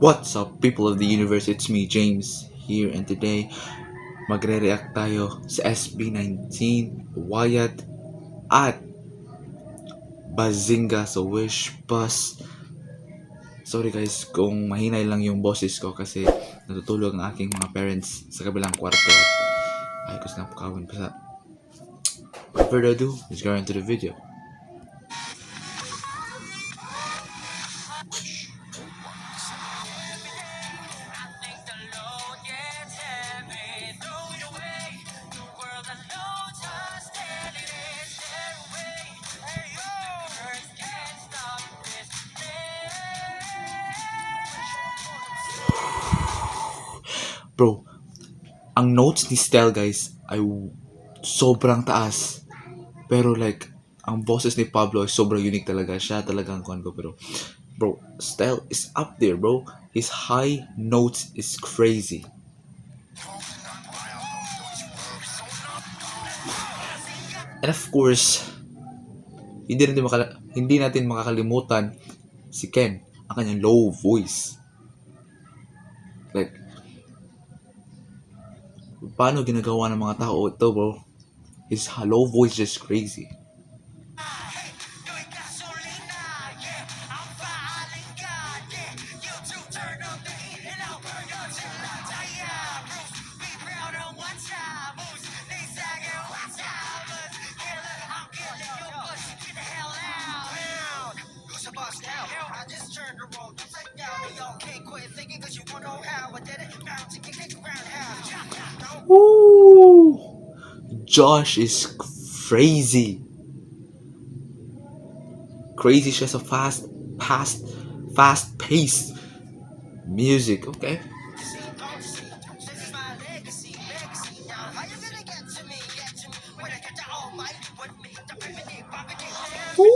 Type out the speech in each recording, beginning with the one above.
What's up, people of the universe? It's me, James, here, and today magre-react tayo sa SB19, Wyatt, at Bazinga sa Wish Bus. Sorry guys kung mahinay lang yung boses ko kasi natutulog ang aking mga parents sa kabilang kwarto. Ay, ko na pakawan pa sa... Without further ado, let's go into the video. Bro, ang notes ni Stel guys ay sobrang taas. Pero like, ang boses ni Pablo ay sobrang unique talaga. Siya talaga ang kuhan ko. Pero bro, Stel is up there bro. His high notes is crazy. And of course, hindi natin makakalimutan si Ken, ang kanyang low voice. Like, paano ginagawa ng mga tao ito bro? His low voice is crazy. Woo! Josh is crazy. Crazy siya sa fast-paced music, okay? Woo!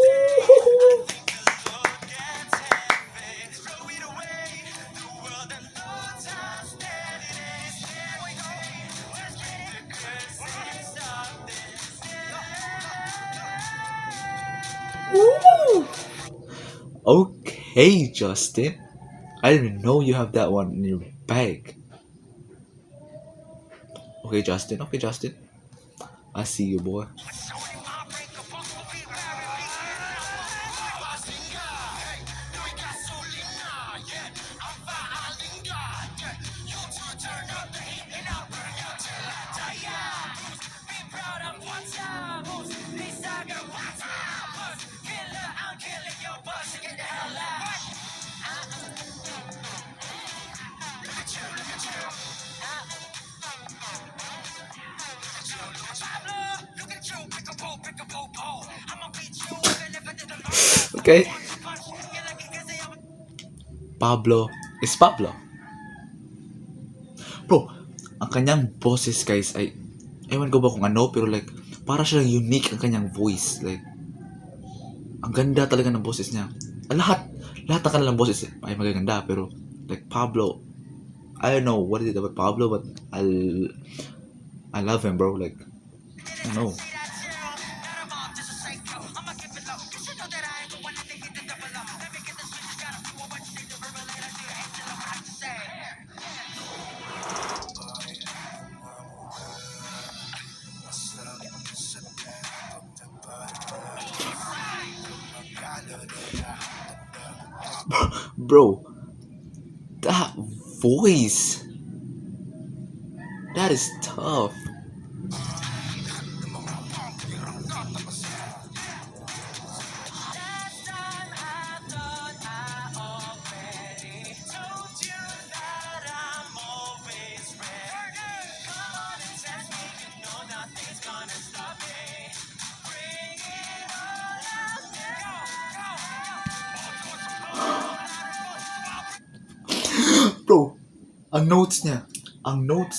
Woo! Okay, Justin. I didn't know you have that one in your bag. Okay, Justin. I see you, boy. Okay? Pablo is Pablo. Bro, ang kanyang boses guys ay, ewan ko ba kung ano, pero like, para siyang unique ang kanyang voice. Like, ang ganda talaga ng boses niya. Lahat ng kanilang boses ay magaganda, pero like Pablo, I don't know what is it about Pablo, but I love him, bro. Like, I don't know. Bro, that voice, that is tough. Bro, ang notes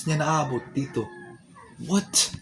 niya naabot dito. What?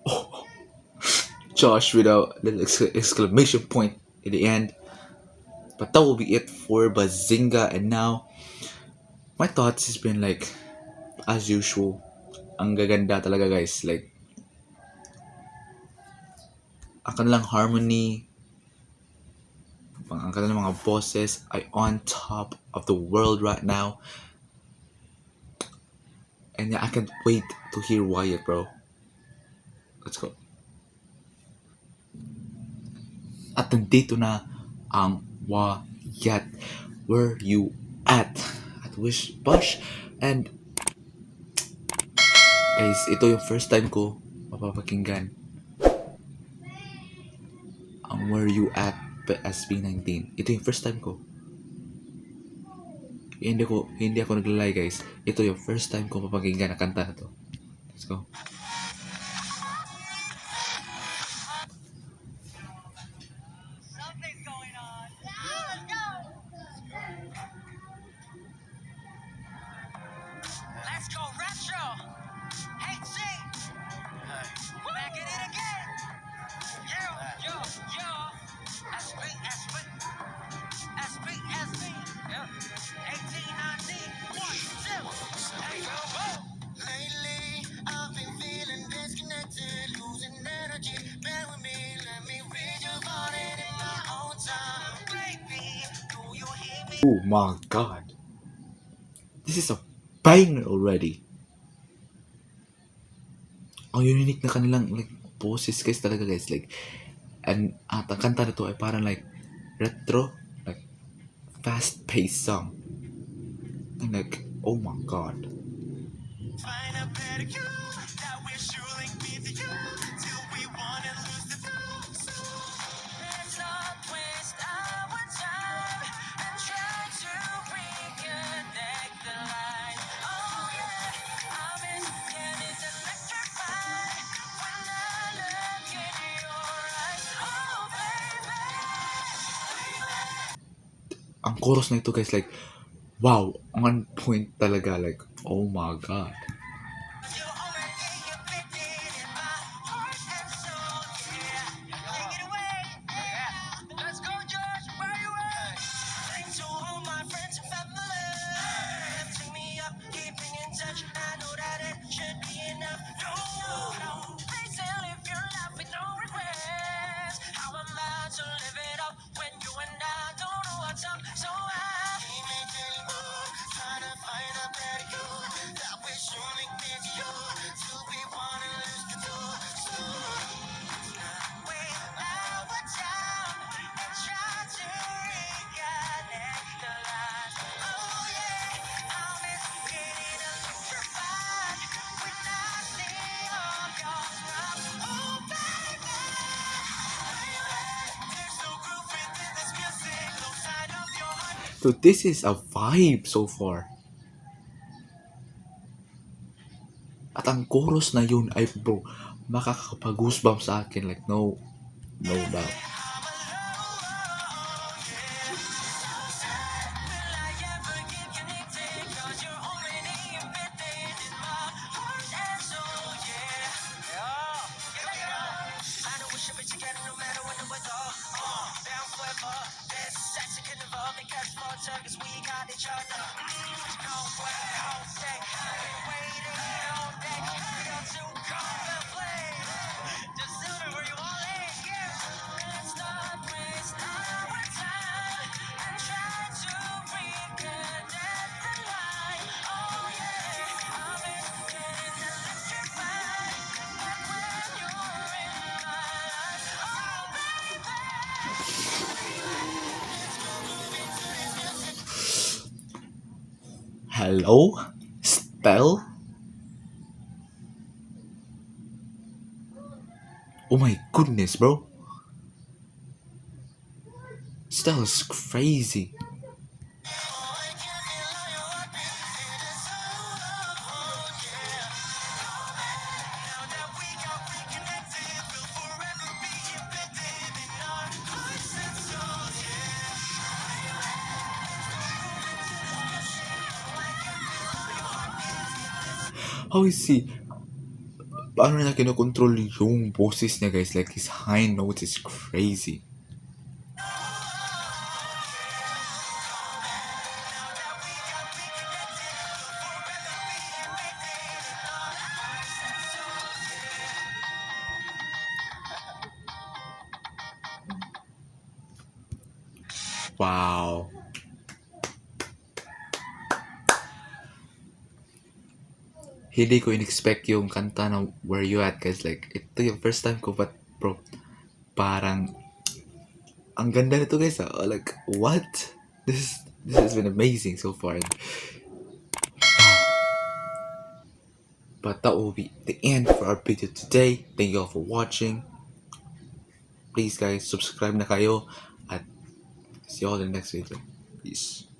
Oh, Josh with a little exclamation point in the end. But that will be it for Bazinga. And now, my thoughts has been like, as usual, ang gaganda talaga guys. Like, ang kanilang harmony, ang kanilang mga bosses ay on top of the world right now. And yeah, I can't wait to hear Wyatt, bro. Let's go. At nandito na ang Wyatt. Where you at? At Wish Bush. And guys, ito yung first time ko mapapakinggan ang Where You At SB19. Ito yung first time ko. Hindi ako naglalay guys. Ito yung first time ko mapakinggan ang kanta na to. Let's go. Let's go retro. Hey G, back at it again. Yo. SB, yeah. 1890. 1, 2. Hey, yo. Lately, I've been feeling disconnected, losing energy. Bear with me, let me read your body in my own time. Baby, do you hear me? Oh my god. This is a banger already. Ang unique na kanilang like boses guys talaga guys. Like, and at ang kanta na to ay parang like retro, like fast-paced song. And like, oh my god. Find a better you that we're surely be the you till we wanna lose the let's not waste our time and try to reconnect the line. Oh yeah, I'm in getting electrified when I look in your eyes. Oh baby. Ang chorus na ito guys like, wow, on point talaga. Like, oh my god. You're already embedded in my heart and soul, yeah. Take it away, yeah. Let's go, Josh. Where you at? Thanks to all my friends and family, lifting me up, keeping in touch. I know that it should be enough. No. They say live your life with no regrets. How am I to live it up when you and I don't know what's up? So I keep making moves, trying to find a better you that we surely need you till we wanna lose the door. So wait our time and try to reconnect the lines. Oh yeah, I'm getting electrified when I see all your smiles. Oh baby, there's no groove within this music, no sign of your heart. So this is a vibe so far. At ang chorus na yun ay bro, makakapag-goosebump sa akin. Like, no doubt. Cause we got each other. No way, I'll say, waiting all day. You're too commonplace. Just tell me where you all at, yeah. Let's not waste our time and try to reconnect the line. Oh yeah, I'm getting electrified. And when you're in my life, oh Hello? Spell? Oh my goodness, bro. Stell is crazy. how is he, paano niya kinokontrol yung boses niya guys, like his high notes is crazy. Wow. Hindi ko in-expect yung kanta na Where You At guys. Like, ito yung first time ko but bro, parang ang ganda nito guys. Like, what? This has been amazing so far. But that will be the end for our video today. Thank you all for watching. Please guys, subscribe na kayo at see you all in the next video. Peace.